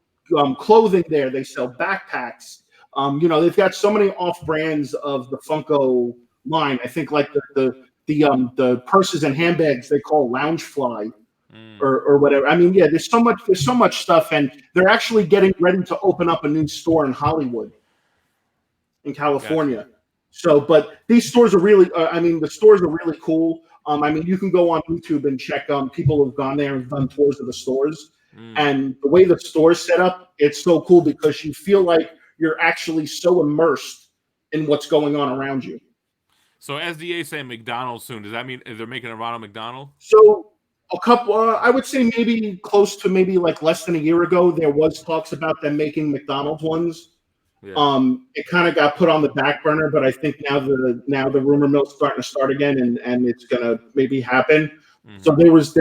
clothing there. They sell backpacks. They've got so many off brands of the Funko line. I think like the purses and handbags they call Loungefly. Or whatever. I mean, yeah, there's so much stuff, and they're actually getting ready to open up a new store in Hollywood, in California. Gotcha. So, but these stores are really, the stores are really cool. You can go on YouTube and check. People have gone there and done tours of the stores, and the way the store's set up, it's so cool because you feel like you're actually so immersed in what's going on around you. So, SDA saying McDonald's soon. Does that mean they're making a Ronald McDonald? So. A couple, I would say maybe close to maybe like less than a year ago, there was talks about them making McDonald's ones. Yeah. It kind of got put on the back burner, but I think now the rumor mill's starting to start again, and it's gonna maybe happen. Mm-hmm. So there was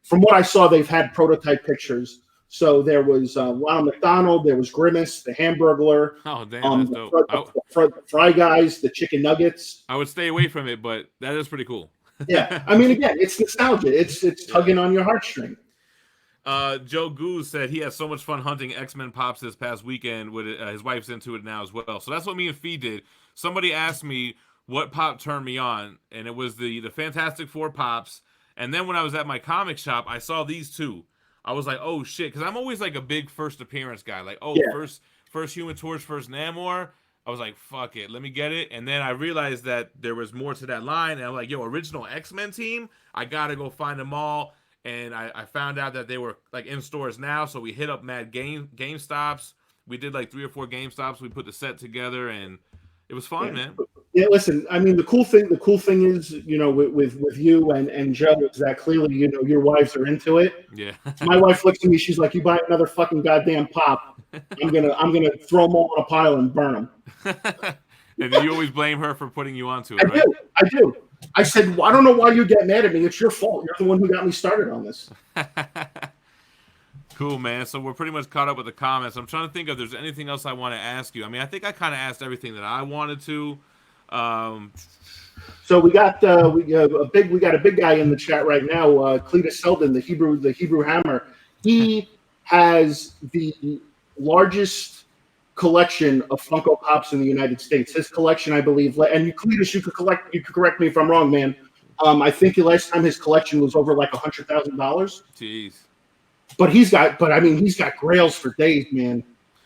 from what I saw, they've had prototype pictures. So there was Ronald McDonald, there was Grimace, the Hamburglar. Oh damn, that's dope. The Fry Guys, the chicken nuggets. I would stay away from it, but that is pretty cool. Yeah, again, it's nostalgia. It's tugging on your heartstring. Joe Goose said he had so much fun hunting X-Men pops this past weekend. With his wife's into it now as well. So that's what me and Fee did. Somebody asked me what pop turned me on, and it was the Fantastic Four pops. And then when I was at my comic shop, I saw these two. I was like, oh shit, because I'm always like a big first appearance guy. Like, first Human Torch, first Namor. I was like, fuck it, let me get it. And then I realized that there was more to that line. And I'm like, yo, original X-Men team, I got to go find them all. And I found out that they were like in stores now. So we hit up mad GameStops. We did like 3 or 4 GameStops. We put the set together and it was fun, man. Yeah, listen, the cool thing is, with you and Joe is that clearly, your wives are into it. Yeah. My wife looks at me, she's like, you buy another fucking goddamn pop, I'm gonna throw them all in a pile and burn them. And then you always blame her for putting you onto it, right? I do. I said, well, I don't know why you get mad at me. It's your fault. You're the one who got me started on this. Cool, man. So we're pretty much caught up with the comments. I'm trying to think if there's anything else I want to ask you. I think I kind of asked everything that I wanted to. So we got a big guy in the chat right now, CLETUS SELDIN, the Hebrew Hammer. He has the largest collection of Funko Pops in the United States. His collection, I believe, and CLETUS, you could correct me if I'm wrong, man. I think the last time his collection was over like $100,000. Jeez. But he's got grails for days, man.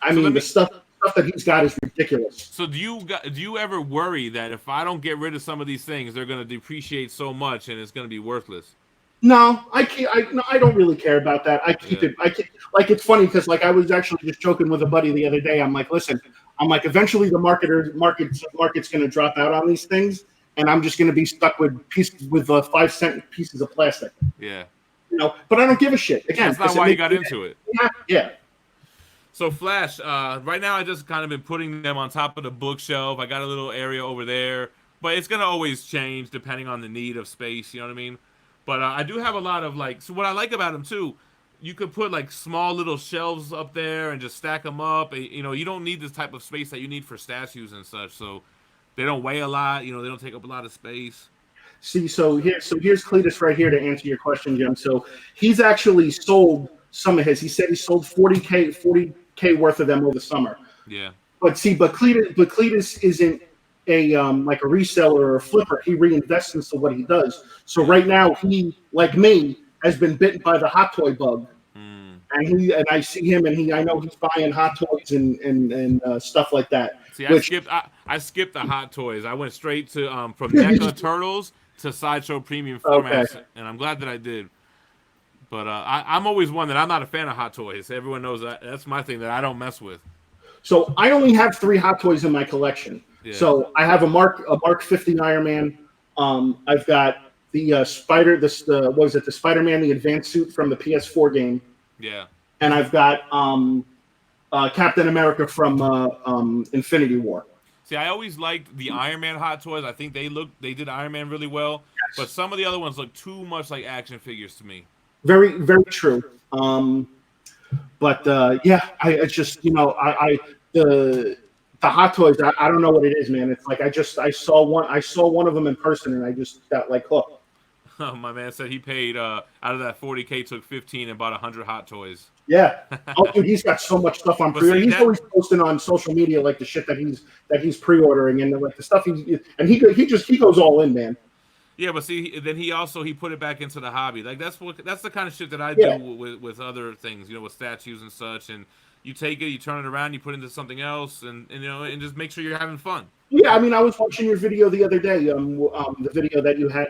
The stuff that he's got is ridiculous. So do you ever worry that if I don't get rid of some of these things, they're going to depreciate so much and it's going to be worthless? No, I can't. No, I don't really care about that. I keep Yeah. it. I keep, like it's funny because like I was actually just joking with a buddy the other day. I'm like, listen, I'm like, eventually the market's going to drop out on these things, and I'm just going to be stuck with pieces with 5-cent pieces of plastic. Yeah. You know, but I don't give a shit. Again, That's not why you got into it. Yeah. So Flash, right now I just kind of been putting them on top of the bookshelf. I got a little area over there, but it's gonna always change depending on the need of space. You know what I mean? But I do have a lot of like. So what I like about them too, you could put like small little shelves up there and just stack them up. You know, you don't need this type of space that you need for statues and such. So they don't weigh a lot. You know, they don't take up a lot of space. See, here's Cletus right here to answer your question, Jim. So he's actually sold some of his. He said he sold 40K worth of them over the summer. Yeah. But Cletus isn't a like a reseller or a flipper. He reinvests into what he does. So right now he, like me, has been bitten by the hot toy bug. And I see him, and I know he's buying hot toys and stuff like that. See, I skipped the hot toys. I went straight to from NECA Turtles to Sideshow Premium formats, and I'm glad that I did. But I'm always one that I'm not a fan of hot toys. Everyone knows that. That's my thing that I don't mess with. So I only have 3 hot toys in my collection. Yeah. So I have a Mark 50 Iron Man. I've got the the Spider-Man the advanced suit from the PS4 game. Yeah. And I've got Captain America from Infinity War. See, I always liked the Iron Man hot toys. I think they did Iron Man really well. Yes. But some of the other ones look too much like action figures to me. Very, very true. Yeah, it's just, you know, the hot toys. I don't know what it is, man. It's like I saw one of them in person, and I just got like hooked. Oh, my man said he paid out of that 40K, took 15 and bought 100 hot toys. Yeah. Oh, dude, he's got so much stuff on pre-order. He's always posting on social media like the shit that he's pre-ordering and like the stuff he goes all in, man. Yeah, but see, then he put it back into the hobby. Like that's the kind of shit that I do with other things, you know, with statues and such. And you take it, you turn it around, you put it into something else, and you know, and just make sure you're having fun. Yeah, I mean, I was watching your video the other day, the video that you had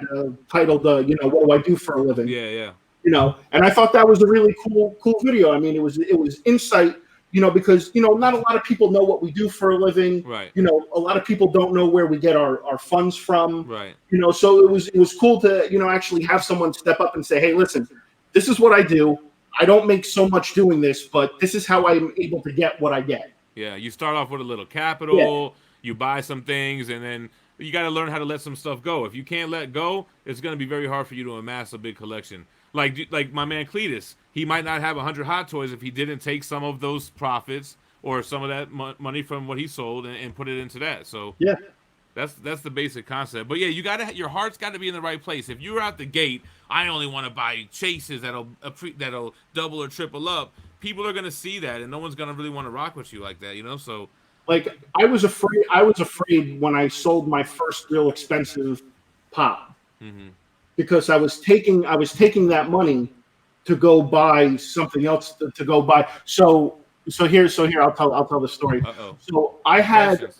titled, you know, what do I do for a living? Yeah, yeah. You know, and I thought that was a really cool video. I mean, it was insight, you know, because, you know, not a lot of people know what we do for a living. Right. You know, a lot of people don't know where we get our funds from. Right. You know, so it was cool to, you know, actually have someone step up and say, hey, listen, this is what I do. I don't make so much doing this, but this is how I'm able to get what I get. Yeah, you start off with a little capital, you buy some things, and then you got to learn how to let some stuff go. If you can't let go, it's going to be very hard for you to amass a big collection. Like my man Cletus, he might not have 100 hot toys if he didn't take some of those profits or some of that money from what he sold and put it into that. So yeah, that's the basic concept. But yeah, your heart's got to be in the right place. If you're out the gate, I only want to buy chases that'll double or triple up. People are gonna see that, and no one's gonna really want to rock with you like that, you know. So like I was afraid when I sold my first real expensive pop. Mm-hmm. Because I was taking that money to go buy something else to go buy. So here I'll tell the story. Uh-oh. So I had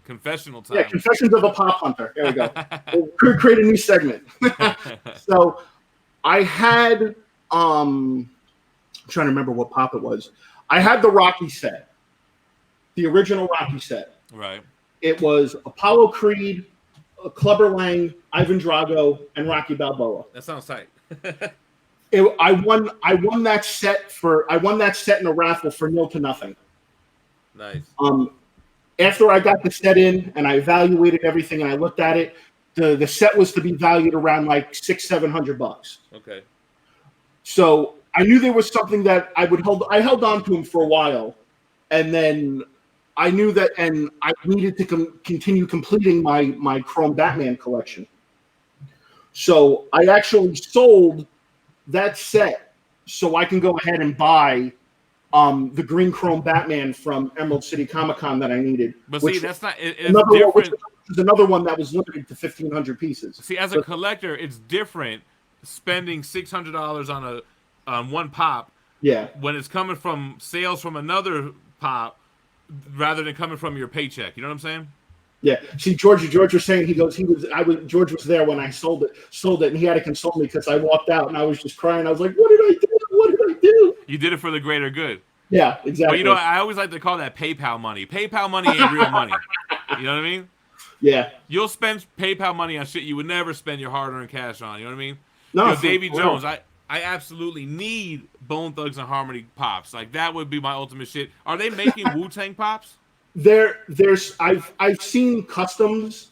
confessional time. Yeah, confessions of a pop hunter. There we go. We'll create a new segment. So I had I'm trying to remember what pop it was. I had the Rocky set, the original Rocky set. Right. It was Apollo Creed, Clubber Lang, Ivan Drago, and Rocky Balboa. That sounds tight. I won that set in a raffle for 0-0. Nice. After I got the set in and I evaluated everything and I looked at it, the set was to be valued around like $600-700. Okay. So I knew there was something that I held on to him for a while, and then I knew that, and I needed to continue completing my Chrome Batman collection. So I actually sold that set so I can go ahead and buy the green Chrome Batman from Emerald City Comic Con that I needed. But see, that's not it's different. Which is another one that was limited to 1,500 pieces. See, as a collector, it's different spending $600 on one pop. Yeah. When it's coming from sales from another pop, rather than coming from your paycheck. You know what I'm saying? Yeah. See, George was saying George was there when I sold it, and he had to console me because I walked out and I was just crying. I was like, "What did I do? What did I do?" You did it for the greater good. Yeah, exactly. But you know, I always like to call that PayPal money. PayPal money ain't real money. You know what I mean? Yeah. You'll spend PayPal money on shit you would never spend your hard-earned cash on. You know what I mean? No, you know, Davy Jones. I absolutely need Bone Thugs and Harmony pops. Like that would be my ultimate shit. Are they making Wu-Tang pops? I've seen customs.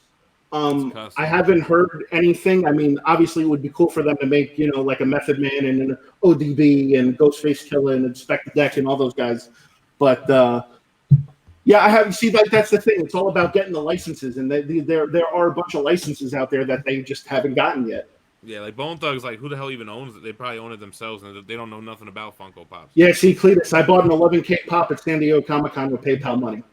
I haven't heard anything. I mean, obviously, it would be cool for them to make, like a Method Man and an ODB and Ghostface Killer and Inspector Deck and all those guys. But yeah, I haven't. See, that's the thing. It's all about getting the licenses, and there are a bunch of licenses out there that they just haven't gotten yet. Yeah, like Bone Thugs, like who the hell even owns it? They probably own it themselves, and they don't know nothing about Funko Pops. Yeah, see, Cletus, I bought an 11K pop at San Diego Comic-Con with PayPal money.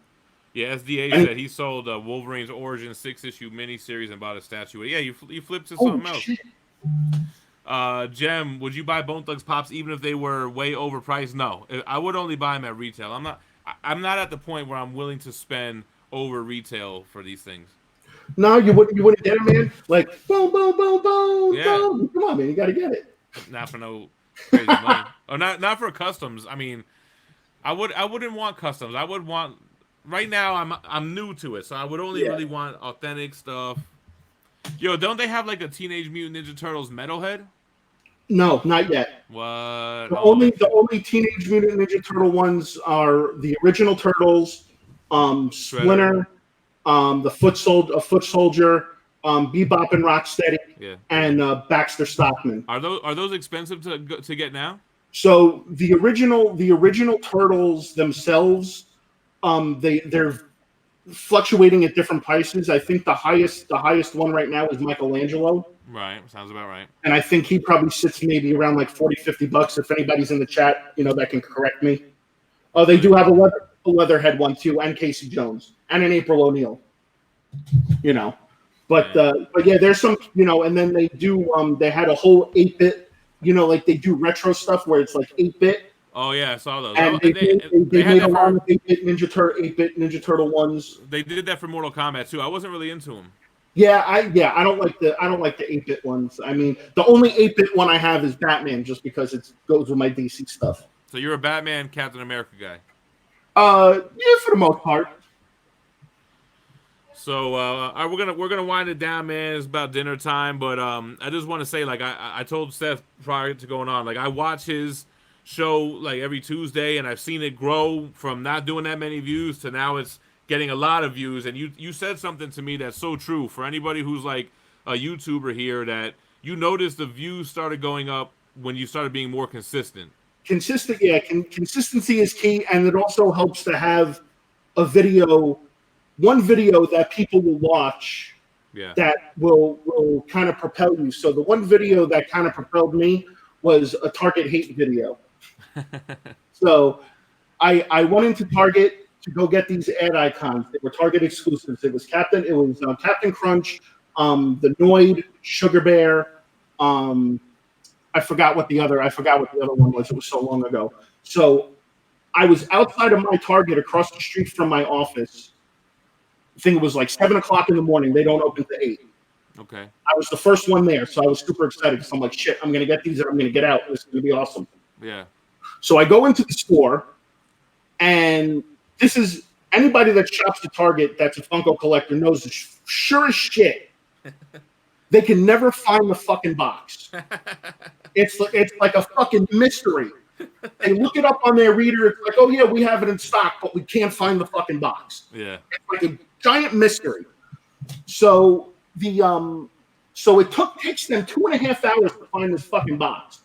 Yeah, SDA said he sold Wolverine's Origin 6-issue miniseries and bought a statue. Yeah, you flipped to something else. Shit. Gem, would you buy Bone Thugs pops even if they were way overpriced? No, I would only buy them at retail. I'm not at the point where I'm willing to spend over retail for these things. No, you wouldn't get it, man. Like boom, boom, boom, boom, Yeah. boom. Come on, man, you got to get it. Not for no crazy money, or not for customs. I mean, I wouldn't want customs. I would want. Right now, I'm new to it, so I would only really want authentic stuff. Yo, don't they have like a Teenage Mutant Ninja Turtles metalhead? No, not yet. What? The only Teenage Mutant Ninja Turtle ones are the original Turtles, Splinter, the Foot Soldier, Bebop and Rocksteady, and Baxter Stockman. Are those expensive to get now? So the original Turtles themselves, they're fluctuating at different prices. I think the highest one right now is Michelangelo. Right, sounds about right. And I think he probably sits maybe around like $40-$50. If anybody's in the chat, that can correct me. Oh, they do have a Leatherhead one too, and Casey Jones, and an April O'Neil. But yeah, there's some, and then they do. They had a whole 8-bit, like they do retro stuff where it's like 8-bit. Oh yeah, I saw those. And they made a lot of 8-bit Ninja Turtle ones. They did that for Mortal Kombat too. I wasn't really into them. Yeah, I don't like the 8-bit ones. I mean, the only 8-bit one I have is Batman, just because it goes with my DC stuff. So you're a Batman, Captain America guy. Yeah, for the most part. So we're gonna wind it down, man. It's about dinner time, but I just want to say, like I told Seth prior to going on, like I watch his show like every Tuesday, and I've seen it grow from not doing that many views to now it's getting a lot of views. And you said something to me that's so true for anybody who's like a YouTuber here, that you noticed the views started going up when you started being more consistent. Consistency is key, and it also helps to have one video that people will watch that will kind of propel you. So the one video that kind of propelled me was a Target hate video. So I went into Target to go get these ad icons. They were Target exclusives. It was Captain Crunch, the Noid, Sugar Bear. I forgot what the other one was. It was so long ago. So I was outside of my Target across the street from my office. I think it was like 7 o'clock in the morning. They don't open to 8. Okay. I was the first one there, so I was super excited because I'm like, shit, I'm gonna get these and I'm gonna get out. This is gonna be awesome. Yeah. So I go into the store, and this is anybody that shops at Target that's a Funko collector knows this, sure as shit. They can never find the fucking box. It's like a fucking mystery. They look it up on their reader. It's like, oh yeah, we have it in stock, but we can't find the fucking box. Yeah. It's like a giant mystery. So it takes them 2.5 hours to find this fucking box.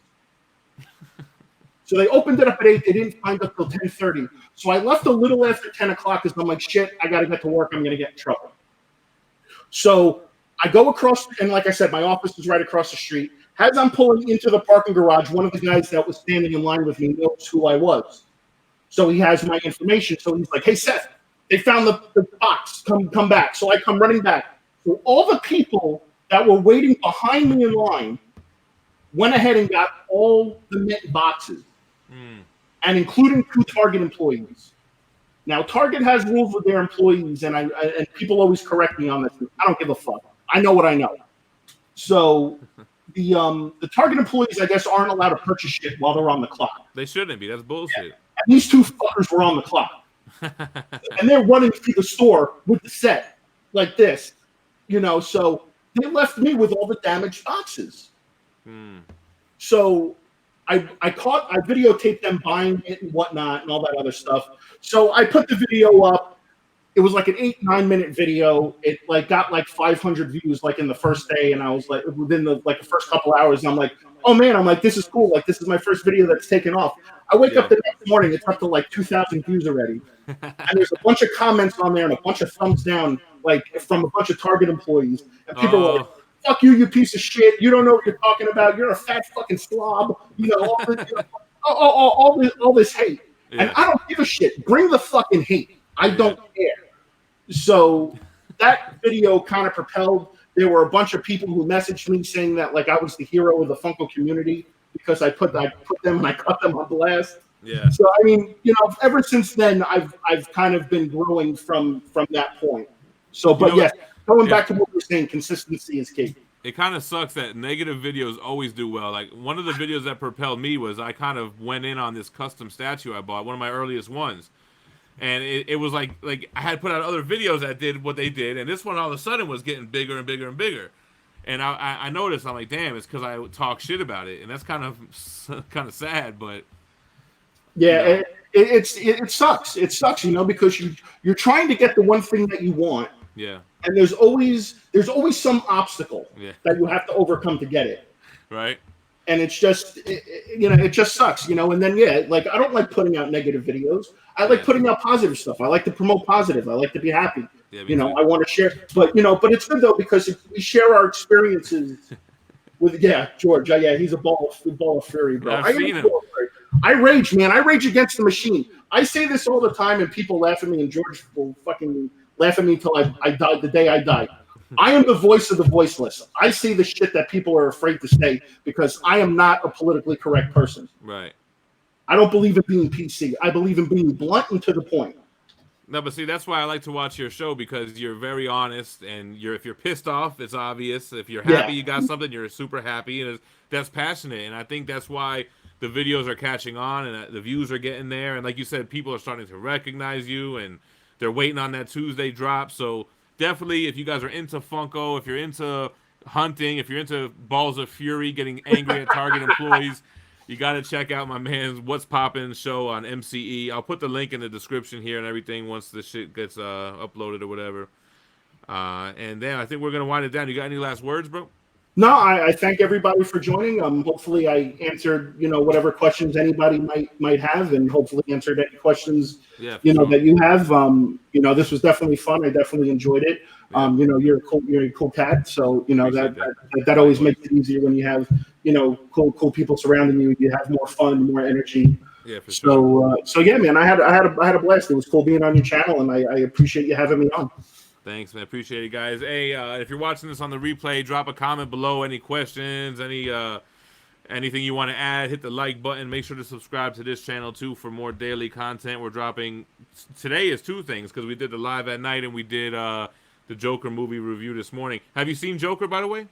So they opened it up at 8. They didn't find it till 10:30. So I left a little after 10 o'clock because I'm like, shit, I got to get to work. I'm going to get in trouble. So I go across, and like I said, my office is right across the street. As I'm pulling into the parking garage, one of the guys that was standing in line with me knows who I was. So he has my information. So he's like, hey, Seth, they found the box. Come back. So I come running back. So all the people that were waiting behind me in line went ahead and got all the Mint boxes, and including 2 Target employees. Now, Target has rules with their employees, and and people always correct me on this. I don't give a fuck. I know what I know. So the Target employees, I guess, aren't allowed to purchase shit while they're on the clock. They shouldn't be. That's bullshit. Yeah. And these two fuckers were on the clock. And they're running through the store with the set like this. So they left me with all the damaged boxes. So I videotaped them buying it and whatnot and all that other stuff. So I put the video up. It was like an 8-9 minute video. It got 500 views in the first day, and I was within the first couple hours, and I'm like, oh man, this is cool. This is my first video that's taken off. I wake up the next morning, it's up to 2,000 views already, and there's a bunch of comments on there and a bunch of thumbs down, from a bunch of Target employees, and people are like, fuck you, you piece of shit. You don't know what you're talking about. You're a fat fucking slob. All this hate. Yeah. And I don't give a shit. Bring the fucking hate. I don't care. So that video kind of propelled. There were a bunch of people who messaged me saying that I was the hero of the Funko community because I put them and I cut them on blast. Yeah. So ever since then, I've kind of been growing from that point. So, but yes, going back to what we're saying, consistency is key. It kind of sucks that negative videos always do well. One of the videos that propelled me was I kind of went in on this custom statue I bought, one of my earliest ones. And it was like I had put out other videos that did what they did, and this one all of a sudden was getting bigger and bigger and bigger. And I noticed, I'm like, damn, it's because I talk shit about it, and that's kind of sad, but yeah, it sucks. It sucks, because you're trying to get the one thing that you want. Yeah. And there's always some obstacle that you have to overcome to get it. Right. And it's just, it just sucks, And then, I don't like putting out negative videos. I like putting out positive stuff. I like to promote positive. I like to be happy. Yeah, I want to share. But, but it's good, though, because if we share our experiences with, George. He's a ball of fury, bro. I've seen him. I rage, man. I rage against the machine. I say this all the time, and people laugh at me, and George will fucking laugh at me until I die, the day I die. I am the voice of the voiceless. I say the shit that people are afraid to say because I am not a politically correct person. Right. I don't believe in being PC. I believe in being blunt and to the point. No, but see, that's why I like to watch your show, because you're very honest, and if you're pissed off, it's obvious. If you're happy, you got something, you're super happy, and that's passionate. And I think that's why the videos are catching on, and the views are getting there. And like you said, people are starting to recognize you, and they're waiting on that Tuesday drop. So definitely, if you guys are into Funko, if you're into hunting, if you're into balls of fury, getting angry at Target employees, you got to check out my man's What's Poppin' show on MCE. I'll put the link in the description here and everything once the shit gets uploaded or whatever. And then I think we're going to wind it down. You got any last words, bro? No, I thank everybody for joining. Hopefully I answered, whatever questions anybody might have, and hopefully answered any questions, that you have. This was definitely fun. I definitely enjoyed it. Yeah. You're a cool cat. So, that always makes it easier when you have, cool people surrounding you. You have more fun, more energy. Yeah, for sure. So yeah, man, I had a blast. It was cool being on your channel, and I appreciate you having me on. Thanks, man. Appreciate it, guys. Hey, if you're watching this on the replay, drop a comment below. Any questions, anything you want to add, hit the like button. Make sure to subscribe to this channel, too, for more daily content. We're dropping... Today is two things, because we did the live at night, and we did the Joker movie review this morning. Have you seen Joker, by the way?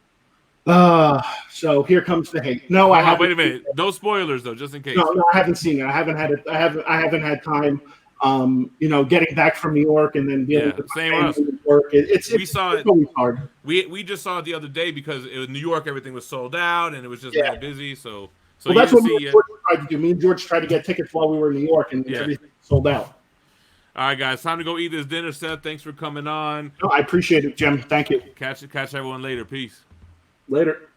So here comes the hate. No, I haven't. Wait a minute. No spoilers, though, just in case. No, I haven't seen it. I haven't had time. Getting back from New York and then dealing with same us. Work. We saw it. Really hard. We just saw it the other day because it was New York. Everything was sold out and it was just really busy. So that's what me and George tried to do. Me and George tried to get tickets while we were in New York, and everything sold out. All right, guys, time to go eat this dinner. Seth, thanks for coming on. No, I appreciate it, Gem. Thank you. Catch everyone later. Peace. Later.